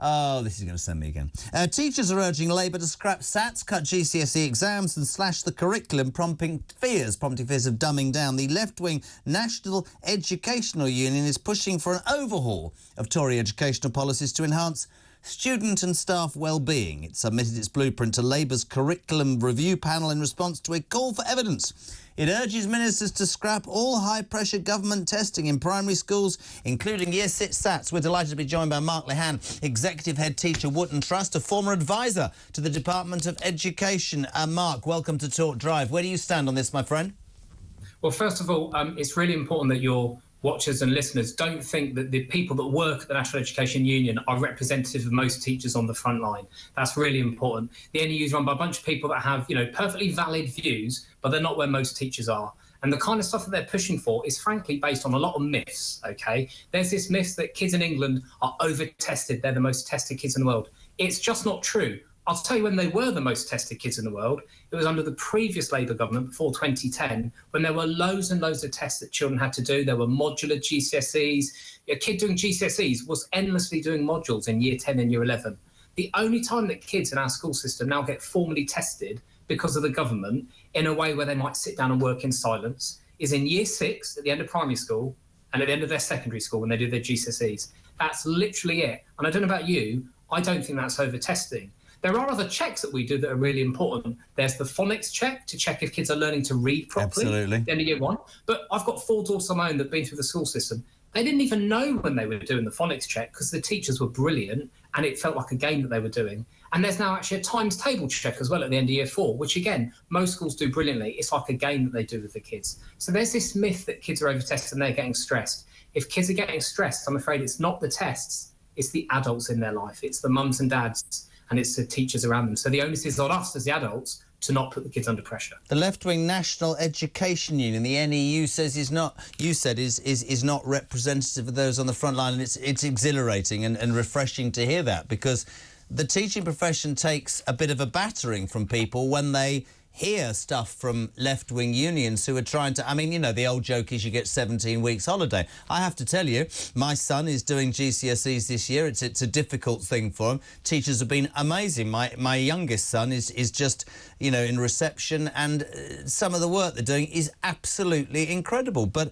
Oh, this is going to send me again. Teachers are urging Labour to scrap SATs, cut GCSE exams and slash the curriculum, prompting fears of dumbing down. The left-wing National Educational Union is pushing for an overhaul of Tory educational policies to enhance student and staff well-being. It submitted its blueprint to Labour's curriculum review panel in response to a call for evidence. It urges ministers to scrap all high-pressure government testing in primary schools, including Year 6 SATs. We're delighted to be joined by Mark Lehain, Executive Head Teacher, Wootton Trust, a former advisor to the Department of Education. Mark, welcome to Talk Drive. Where do you stand on this, my friend? Well, first of all, it's really important that your watchers and listeners don't think that the people that work at the National Education Union are representative of most teachers on the front line. That's really important. The NEU is run by a bunch of people that have, perfectly valid views, but they're not where most teachers are. And the kind of stuff that they're pushing for is frankly based on a lot of myths, OK? There's this myth that kids in England are over-tested. They're the most tested kids in the world. It's just not true. I'll tell you when they were the most tested kids in the world. It was under the previous Labour government before 2010, when there were loads and loads of tests that children had to do. There were modular GCSEs. A kid doing GCSEs was endlessly doing modules in Year 10 and Year 11. The only time that kids in our school system now get formally tested because of the government in a way where they might sit down and work in silence is in Year 6 at the end of primary school and at the end of their secondary school when they do their GCSEs. That's literally it. And I don't know about you, I don't think that's over-testing. There are other checks that we do that are really important. There's the phonics check to check if kids are learning to read properly. Absolutely. At the end of Year 1. But I've got 4 daughters of my own that have been through the school system. They didn't even know when they were doing the phonics check because the teachers were brilliant and it felt like a game that they were doing. And there's now actually a times table check as well at the end of Year 4, which again, most schools do brilliantly. It's like a game that they do with the kids. So there's this myth that kids are over-tested and they're getting stressed. If kids are getting stressed, I'm afraid it's not the tests, it's the adults in their life. It's the mums and dads and it's the teachers around them. So the onus is on us as the adults to not put the kids under pressure. The left-wing National Education Union, the NEU, says is not representative of those on the front line, and it's exhilarating and refreshing to hear that, because the teaching profession takes a bit of a battering from people when they hear stuff from left-wing unions who are trying to... I mean, the old joke is you get 17 weeks holiday. I have to tell you, my son is doing GCSEs this year. It's a difficult thing for him. Teachers have been amazing. My youngest son is just, in reception, and some of the work they're doing is absolutely incredible. But...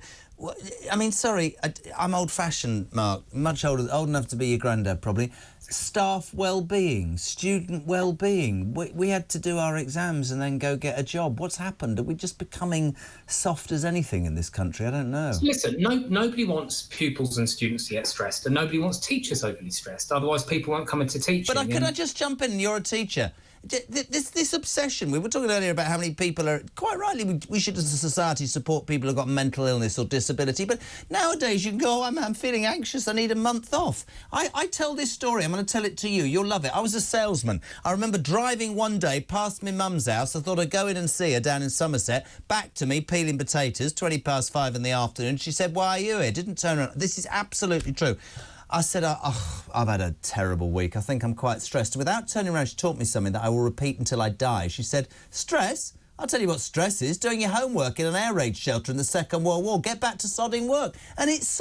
I mean, sorry, I'm old-fashioned, Mark, much older, old enough to be your granddad, probably. Staff well-being, student well-being. We had to do our exams and then go get a job. What's happened? Are we just becoming soft as anything in this country? I don't know. Listen, nobody wants pupils and students to get stressed, and nobody wants teachers overly stressed. Otherwise, people won't come into teaching. But could I just jump in? You're a teacher. This obsession, we were talking earlier about how many people are, quite rightly, we should as a society support people who've got mental illness or disability, but nowadays you can go, I'm feeling anxious, I need a month off. I tell this story, I'm going to tell it to you, you'll love it. I was a salesman. I remember driving one day past my mum's house. I thought I'd go in and see her down in Somerset, back to me peeling potatoes, 5:20 in the afternoon. She said, why are you here? Didn't turn around. This is absolutely true. I said, I've had a terrible week. I think I'm quite stressed. Without turning around, she taught me something that I will repeat until I die. She said, stress? I'll tell you what stress is, doing your homework in an air raid shelter in the Second World War. Get back to sodding work. And it's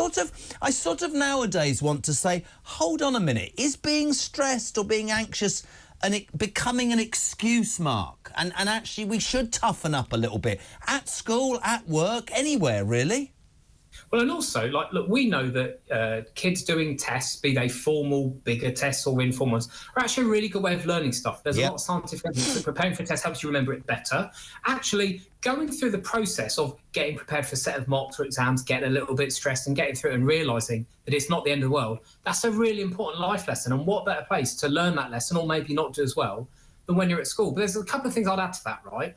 I nowadays want to say, hold on a minute, is being stressed or being anxious becoming an excuse, Mark? And actually, we should toughen up a little bit. At school, at work, anywhere, really. Well, and also, look, we know that kids doing tests, be they formal, bigger tests or informal ones, are actually a really good way of learning stuff. There's a lot of scientific evidence that preparing for a test helps you remember it better. Actually, going through the process of getting prepared for a set of mocks or exams, getting a little bit stressed and getting through it and realising that it's not the end of the world, that's a really important life lesson. And what better place to learn that lesson, or maybe not do as well, than when you're at school. But there's a couple of things I'd add to that, right?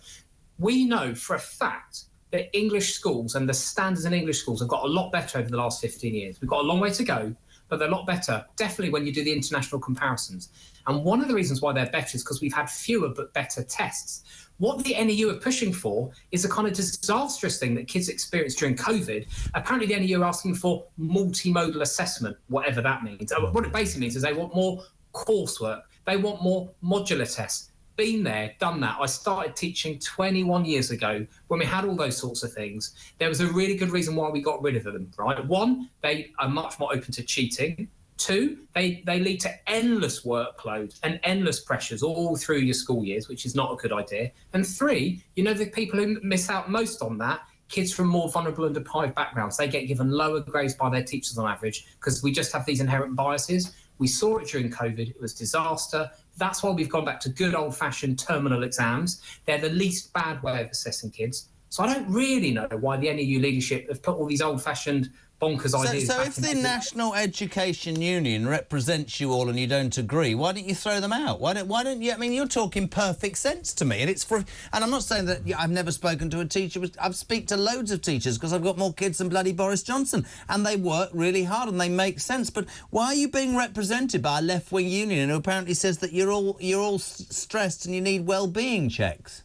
We know for a fact that English schools and the standards in English schools have got a lot better over the last 15 years. We've got a long way to go, but they're a lot better, definitely when you do the international comparisons. And one of the reasons why they're better is because we've had fewer but better tests. What the NEU are pushing for is a kind of disastrous thing that kids experienced during COVID. Apparently the NEU are asking for multimodal assessment, whatever that means. What it basically means is they want more coursework. They want more modular tests. Been there, done that. I started teaching 21 years ago when we had all those sorts of things. There was a really good reason why we got rid of them, right? One, they are much more open to cheating. 2, they lead to endless workload and endless pressures all through your school years, which is not a good idea. And 3, the people who miss out most on that, kids from more vulnerable and deprived backgrounds, they get given lower grades by their teachers on average because we just have these inherent biases. We saw it during COVID. It was disaster. That's why we've gone back to good old-fashioned terminal exams. They're the least bad way of assessing kids. So I don't really know why the NEU leadership have put all these old-fashioned bonkers ideas. So if the National Education Union represents you all and you don't agree, why don't you throw them out? Why don't you? I mean, you're talking perfect sense to me, and it's and I'm not saying that I've never spoken to a teacher. I've speak to loads of teachers because I've got more kids than bloody Boris Johnson, and they work really hard and they make sense. But why are you being represented by a left-wing union who apparently says that you're all stressed and you need well-being checks?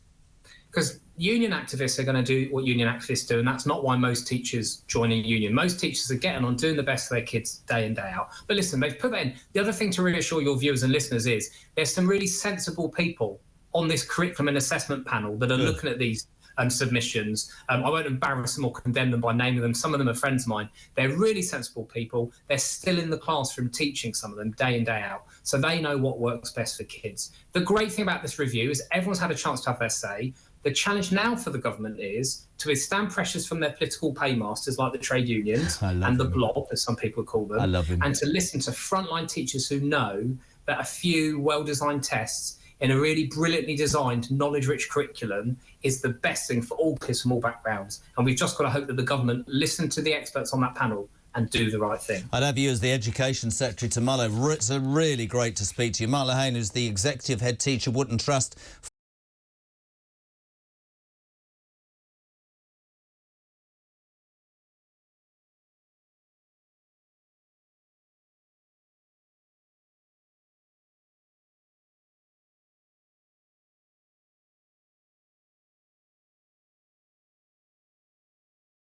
Because union activists are going to do what union activists do, and that's not why most teachers join a union. Most teachers are getting on doing the best for their kids day in, day out. But listen, they've put that in. The other thing to reassure your viewers and listeners is there's some really sensible people on this curriculum and assessment panel that are looking at these submissions. I won't embarrass them or condemn them by naming them. Some of them are friends of mine. They're really sensible people. They're still in the classroom teaching, some of them, day in, day out. So they know what works best for kids. The great thing about this review is everyone's had a chance to have their say. The challenge now for the government is to withstand pressures from their political paymasters like the trade unions and the blob, as some people call them, and to listen to frontline teachers who know that a few well-designed tests in a really brilliantly designed, knowledge-rich curriculum is the best thing for all kids from all backgrounds. And we've just got to hope that the government listen to the experts on that panel and do the right thing. I'd have you as the Education Secretary tomorrow. It's really great to speak to you. Mark Lehain is the Executive Head Teacher, Wootton Trust.